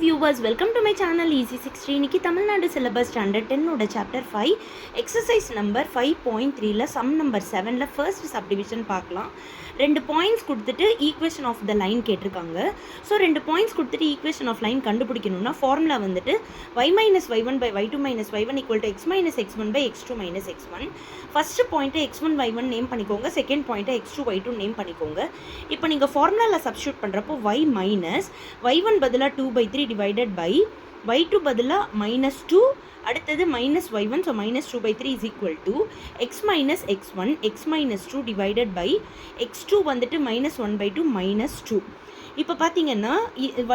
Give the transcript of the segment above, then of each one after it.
viewers, welcome to my channel Easy 60. இன்னைக்கு Tamil Nadu syllabus standard 10 chapter 5 exercise number 5.3ல sum number 7ல first subdivision பார்க்கலாம். ரெண்டு பாயிண்ட்ஸ் கொடுத்துட்டு ஈக்குவேஷன் ஆஃப் த லைன் கேட்டிருக்காங்க. ஸோ ரெண்டு பாயிண்ட்ஸ் கொடுத்துட்டு ஈக்குவேஷன் ஆஃப் லைன் கண்டுபிடிக்கணும்னா ஃபார்முலா வந்துட்டு y minus y1 by y2 minus y1 equal to x minus x1 by x2 minus x1. First பாயிண்ட்டை x1 y1 நேம் பண்ணிக்கோங்க, second பாயிண்ட்டை x2 y2 name பண்ணிக்கோங்க. இப்போ நீங்கள் ஃபார்முலாவில் சப்ஸ்டியூட் பண்ணுறப்போ y minus y1 பதிலாக 2/3 divided by y2 பதிலாக -2, அடுத்தது minus y1, so minus 2/3 is equal to x minus x1 x minus 2 divided by x2 வந்துட்டு minus 1/2 minus 2. இப்போ பார்த்தீங்கன்னா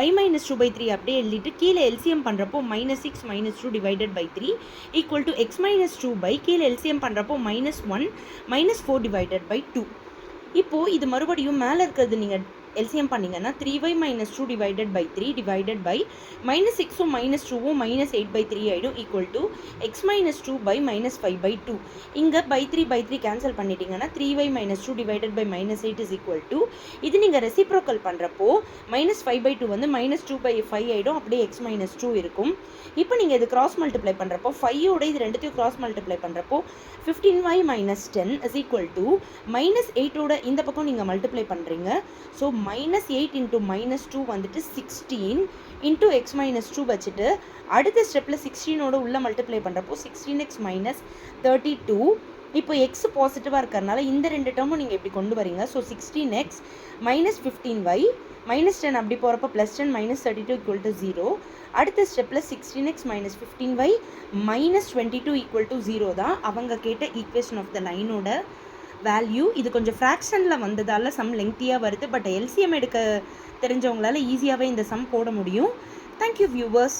y minus 2/3 அப்படியே எழுதிட்டு கீழே எல்சிஎம் பண்ணுறப்போ -6 minus 2 divided by 3 equal to x minus 2 by கீழே எல்சிஎம் பண்ணுறப்போ -1 minus 4 divided by 2. இப்போது இது மறுபடியும் மேலே இருக்கிறது நீங்கள் எல்சிஎம் பண்ணிங்கன்னா 3y minus 2 divided by 3 divided by -6 -2 -8/3 ஆகிடும் equal to x minus 2 by -5/2. இங்கே by 3 கேன்சல் பண்ணிட்டீங்கன்னா 3y minus 2 divided by -8 is equal to, இது நீங்கள் ரெசிப்ரோக்கல் பண்ணுறப்போ -5/2 வந்து -2/5 ஆகிடும், அப்படியே x minus 2 இருக்கும். இப்போ நீங்கள் இது கிராஸ் மல்டிப்ளை பண்ணுறப்போ 5ஓட இது ரெண்டுத்தையும் கிராஸ் மல்டிப்ளை பண்ணுறப்போ 15y minus 10 is equal to -8ஓட இந்த பக்கம் நீங்கள் மல்டிப்ளை பண்ணுறீங்க. ஸோ -8 into -2 வந்துட்டு 16 into x minus 2 வச்சுட்டு அடுத்த ஸ்டெப்பில் 16ஓட உள்ள மல்டிப்ளை பண்ணுறப்போ 16x minus 32. இப்போ எக்ஸ் பாசிட்டிவாக இருக்கிறதுனால இந்த ரெண்டு டேர்மும் நீங்கள் இப்படி கொண்டு வரீங்க. ஸோ 16x minus 15y -10 அப்படி போகிறப்போ +10 minus 32 equal to 0. அடுத்த ஸ்டெப்பில் 16x minus 15y minus 22 equal to 0 தான் அவங்க கேட்ட ஈக்குவேஷன் ஆஃப் த லைனோட வேல்யூ. இது கொஞ்சம் ஃப்ராக்ஷனில் வந்ததால் சம் லெங்க்தியாக வருது, பட் எல்சிஎம் எடுக்க தெரிஞ்சவங்களால ஈஸியாகவே இந்த சம் போட முடியும். Thank you viewers.